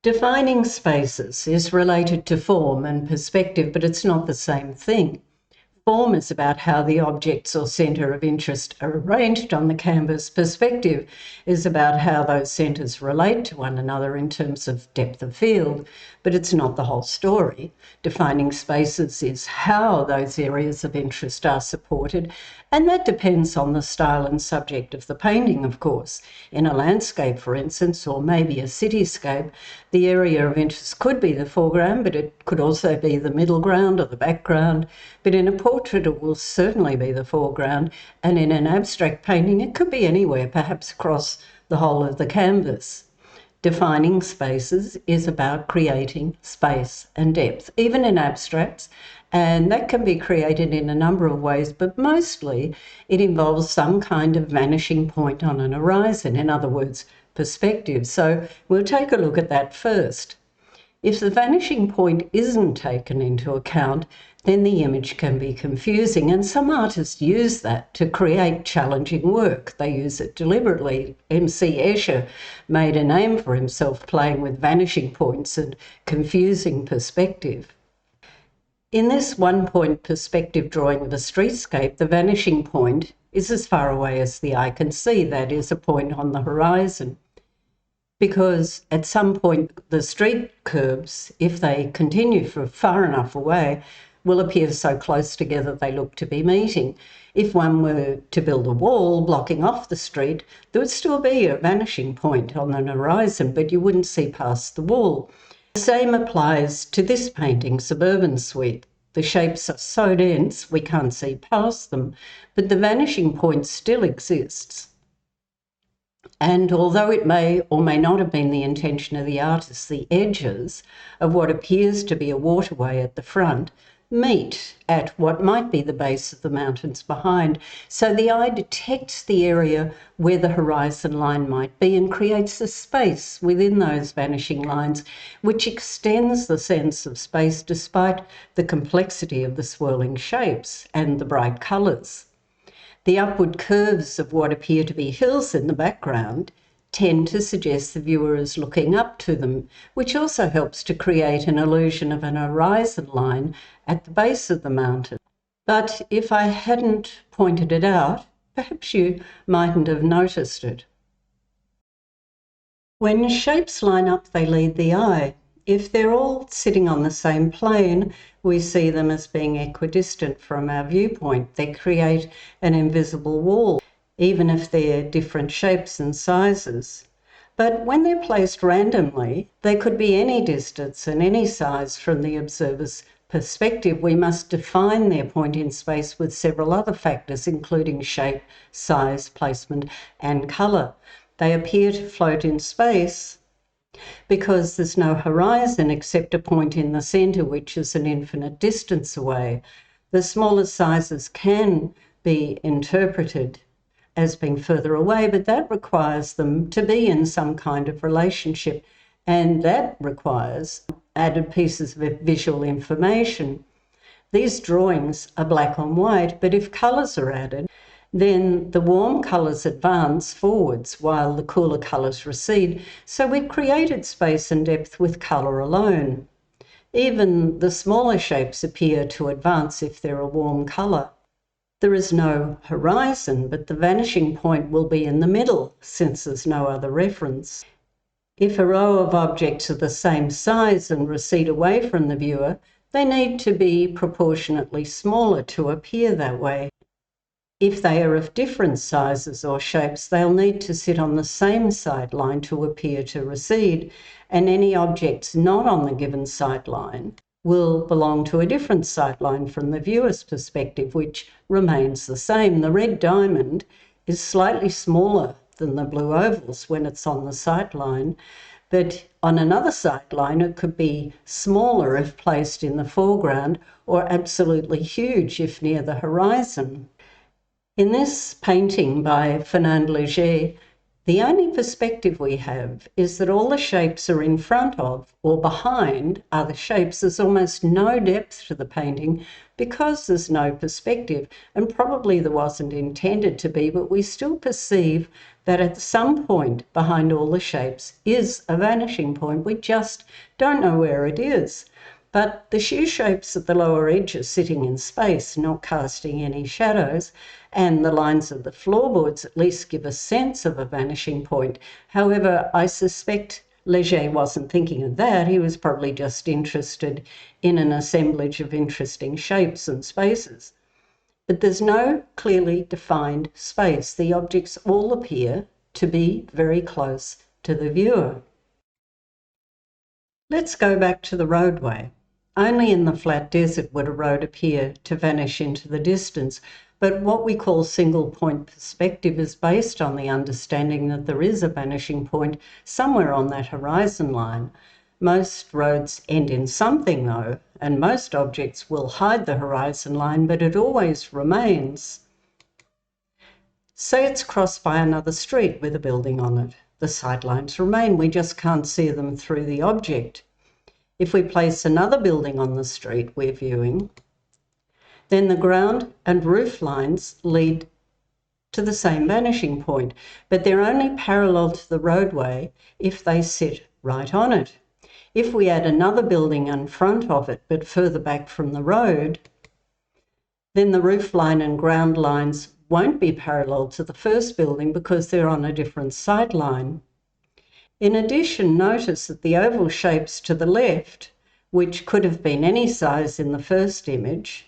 Defining spaces is related to form and perspective, but it's not the same thing. Form is about how the objects or centre of interest are arranged on the canvas. Perspective is about how those centres relate to one another in terms of depth of field, but it's not the whole story. Defining spaces is how those areas of interest are supported, and that depends on the style and subject of the painting, of course. In a landscape, for instance, or maybe a cityscape, the area of interest could be the foreground, but it could also be the middle ground or the background. But in a portrait, it will certainly be the foreground, and in an abstract painting, it could be anywhere, perhaps across the whole of the canvas. Defining spaces is about creating space and depth, even in abstracts, and that can be created in a number of ways, but mostly it involves some kind of vanishing point on an horizon, in other words, perspective. So we'll take a look at that first. If the vanishing point isn't taken into account, then the image can be confusing, and some artists use that to create challenging work. They use it deliberately. M.C. Escher made a name for himself playing with vanishing points and confusing perspective. In this one-point perspective drawing of a streetscape, the vanishing point is as far away as the eye can see, that is, a point on the horizon. Because at some point the street curbs, if they continue for far enough away, will appear so close together they look to be meeting. If one were to build a wall blocking off the street, there would still be a vanishing point on the horizon, but you wouldn't see past the wall. The same applies to this painting, Suburban Suite. The shapes are so dense we can't see past them, but the vanishing point still exists. And although it may or may not have been the intention of the artist, the edges of what appears to be a waterway at the front meet at what might be the base of the mountains behind. So the eye detects the area where the horizon line might be and creates a space within those vanishing lines, which extends the sense of space despite the complexity of the swirling shapes and the bright colours. The upward curves of what appear to be hills in the background tend to suggest the viewer is looking up to them, which also helps to create an illusion of an horizon line at the base of the mountain. But if I hadn't pointed it out, perhaps you mightn't have noticed it. When shapes line up, they lead the eye. If they're all sitting on the same plane, we see them as being equidistant from our viewpoint. They create an invisible wall, even if they're different shapes and sizes. But when they're placed randomly, they could be any distance and any size from the observer's perspective. We must define their point in space with several other factors, including shape, size, placement, and colour. They appear to float in space because there's no horizon except a point in the centre, which is an infinite distance away. The smaller sizes can be interpreted as being further away, but that requires them to be in some kind of relationship, and that requires added pieces of visual information. These drawings are black on white, but if colours are added, then the warm colours advance forwards while the cooler colours recede. So we've created space and depth with colour alone. Even the smaller shapes appear to advance if they're a warm colour. There is no horizon, but the vanishing point will be in the middle since there's no other reference. If a row of objects are the same size and recede away from the viewer, they need to be proportionately smaller to appear that way. If they are of different sizes or shapes, they'll need to sit on the same sight line to appear to recede, and any objects not on the given sight line will belong to a different sight line from the viewer's perspective, which remains the same. The red diamond is slightly smaller than the blue ovals when it's on the sight line, but on another sight line it could be smaller if placed in the foreground, or absolutely huge if near the horizon. In this painting by Fernand Léger, The only perspective we have is that all the shapes are in front of or behind other shapes. There's almost no depth to the painting because there's no perspective, and probably there wasn't intended to be, but we still perceive that at some point behind all the shapes is a vanishing point. We just don't know where it is. But the shoe shapes at the lower edge are sitting in space, not casting any shadows, and the lines of the floorboards at least give a sense of a vanishing point. However, I suspect Leger wasn't thinking of that. He was probably just interested in an assemblage of interesting shapes and spaces. But there's no clearly defined space. The objects all appear to be very close to the viewer. Let's go back to the roadway. Only in the flat desert would a road appear to vanish into the distance, but what we call single point perspective is based on the understanding that there is a vanishing point somewhere on that horizon line. Most roads end in something though, and most objects will hide the horizon line, but it always remains. Say it's crossed by another street with a building on it. The sightlines remain, we just can't see them through the object. If we place another building on the street we're viewing, then the ground and roof lines lead to the same vanishing point, but they're only parallel to the roadway if they sit right on it. If we add another building in front of it, but further back from the road, then the roof line and ground lines won't be parallel to the first building because they're on a different sight line. In addition, notice that the oval shapes to the left, which could have been any size in the first image,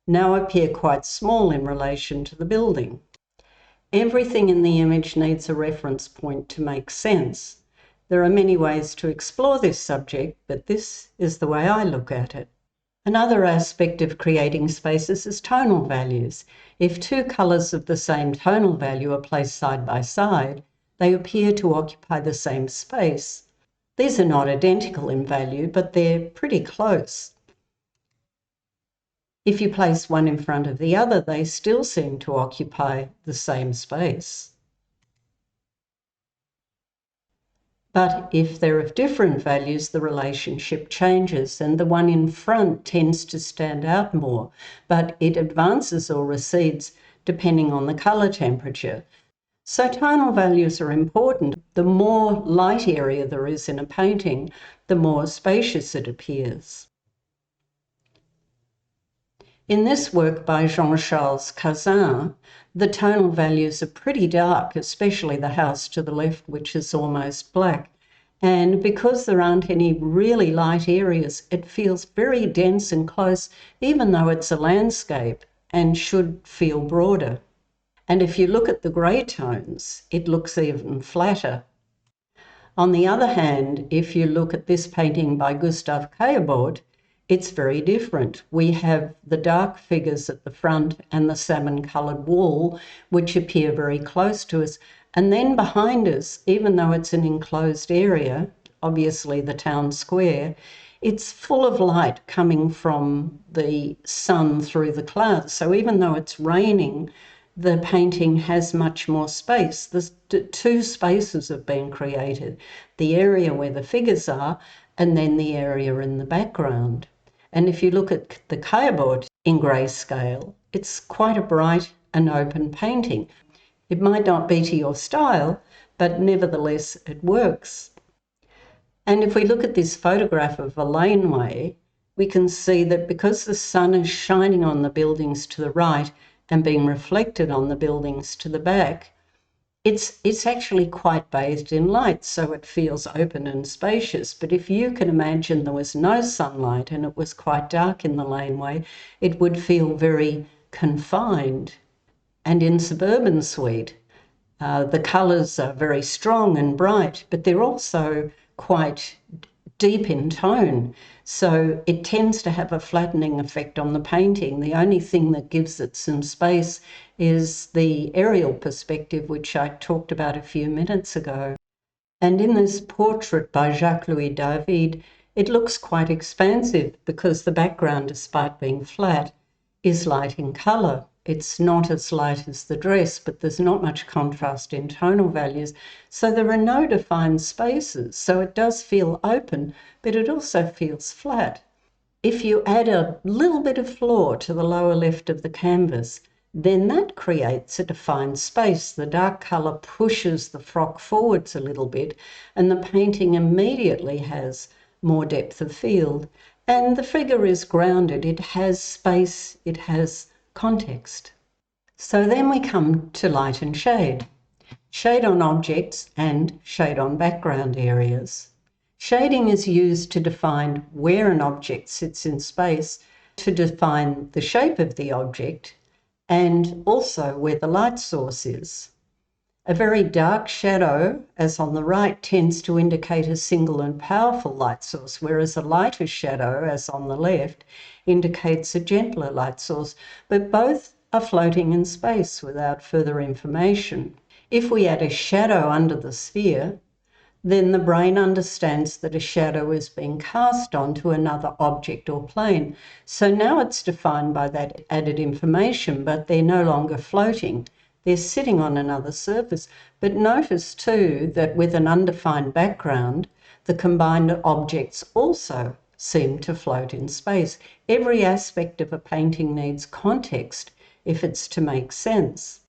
now appear quite small in relation to the building. Everything in the image needs a reference point to make sense. There are many ways to explore this subject, but this is the way I look at it. Another aspect of creating spaces is tonal values. If two colours of the same tonal value are placed side by side, they appear to occupy the same space. These are not identical in value, but they're pretty close. If you place one in front of the other, they still seem to occupy the same space. But if they're of different values, the relationship changes, and the one in front tends to stand out more, but it advances or recedes depending on the colour temperature. So tonal values are important. The more light area there is in a painting, the more spacious it appears. In this work by Jean-Charles Cazin, the tonal values are pretty dark, especially the house to the left, which is almost black. And because there aren't any really light areas, it feels very dense and close, even though it's a landscape and should feel broader. And if you look at the grey tones, it looks even flatter. On the other hand, if you look at this painting by Gustave Caillebotte, it's very different. We have the dark figures at the front and the salmon-coloured wall, which appear very close to us. And then behind us, even though it's an enclosed area, obviously the town square, it's full of light coming from the sun through the clouds. So even though it's raining, the painting has much more space. There's two spaces have been created, the area where the figures are and then the area in the background. And if you look at the Caillebotte in grayscale, it's quite a bright and open painting. It might not be to your style, but nevertheless it works. And if we look at this photograph of a laneway, we can see that because the sun is shining on the buildings to the right and being reflected on the buildings to the back, it's actually quite bathed in light, so it feels open and spacious. But if you can imagine there was no sunlight and it was quite dark in the laneway, it would feel very confined. And in Suburban Suite, the colours are very strong and bright, but they're also quite deep in tone. So it tends to have a flattening effect on the painting. The only thing that gives it some space is the aerial perspective, which I talked about a few minutes ago. And in this portrait by Jacques-Louis David, it looks quite expansive because the background, despite being flat, is light in colour. It's not as light as the dress, but there's not much contrast in tonal values. So there are no defined spaces. So it does feel open, but it also feels flat. If you add a little bit of floor to the lower left of the canvas, then that creates a defined space. The dark colour pushes the frock forwards a little bit, and the painting immediately has more depth of field. And the figure is grounded. It has space, it has context. So then we come to light and shade. Shade on objects and shade on background areas. Shading is used to define where an object sits in space, to define the shape of the object, and also where the light source is. A very dark shadow, as on the right, tends to indicate a single and powerful light source, whereas a lighter shadow, as on the left, indicates a gentler light source, but both are floating in space without further information. If we add a shadow under the sphere, then the brain understands that a shadow is being cast onto another object or plane. So now it's defined by that added information, but they're no longer floating. They're sitting on another surface. But notice too that with an undefined background, the combined objects also seem to float in space. Every aspect of a painting needs context if it's to make sense.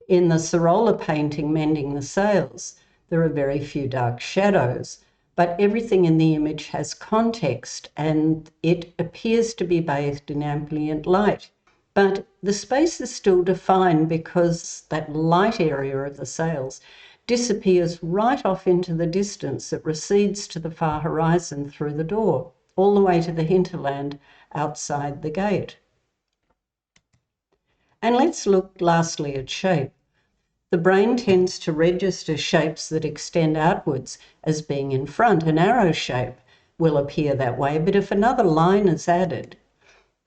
In the Sorolla painting, Mending the Sails, there are very few dark shadows, but everything in the image has context and it appears to be bathed in ambient light. But the space is still defined because that light area of the sails disappears right off into the distance. It recedes to the far horizon through the door, all the way to the hinterland outside the gate. And let's look lastly at shape. The brain tends to register shapes that extend outwards as being in front. An arrow shape will appear that way, but if another line is added,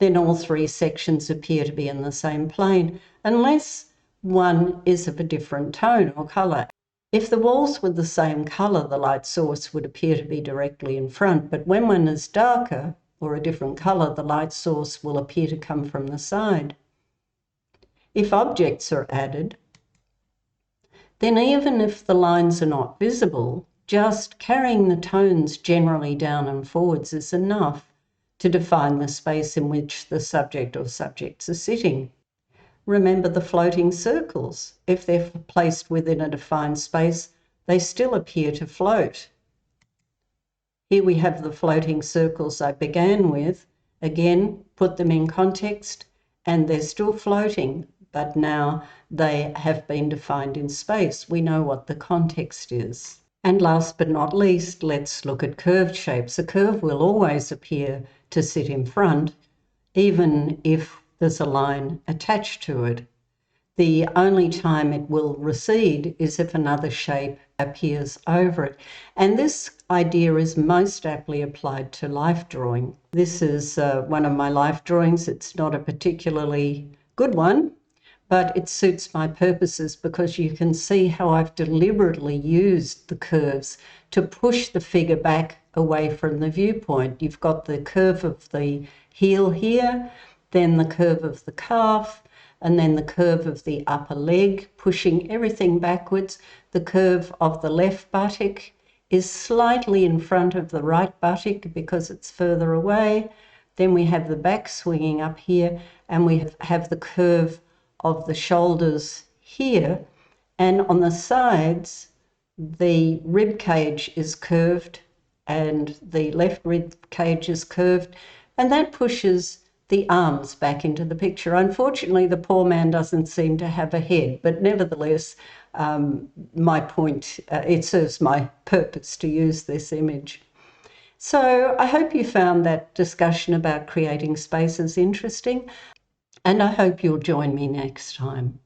then all three sections appear to be in the same plane, unless one is of a different tone or colour. If the walls were the same colour, the light source would appear to be directly in front, but when one is darker or a different colour, the light source will appear to come from the side. If objects are added, then even if the lines are not visible, just carrying the tones generally down and forwards is enough to define the space in which the subject or subjects are sitting. Remember the floating circles. If they're placed within a defined space, they still appear to float. Here we have the floating circles I began with. Again, put them in context, and they're still floating, but now they have been defined in space. We know what the context is. And last but not least, let's look at curved shapes. A curve will always appear to sit in front, even if there's a line attached to it. The only time it will recede is if another shape appears over it. And this idea is most aptly applied to life drawing. This is one of my life drawings. It's not a particularly good one, but it suits my purposes because you can see how I've deliberately used the curves to push the figure back away from the viewpoint. You've got the curve of the heel here, then the curve of the calf, and then the curve of the upper leg, pushing everything backwards. The curve of the left buttock is slightly in front of the right buttock because it's further away. Then we have the back swinging up here, and we have the curve of the shoulders here, and on the sides the rib cage is curved and the left rib cage is curved, and that pushes the arms back into the picture. Unfortunately, the poor man doesn't seem to have a head, but nevertheless, my point, it serves my purpose to use this image. So I hope you found that discussion about creating spaces interesting, and I hope you'll join me next time.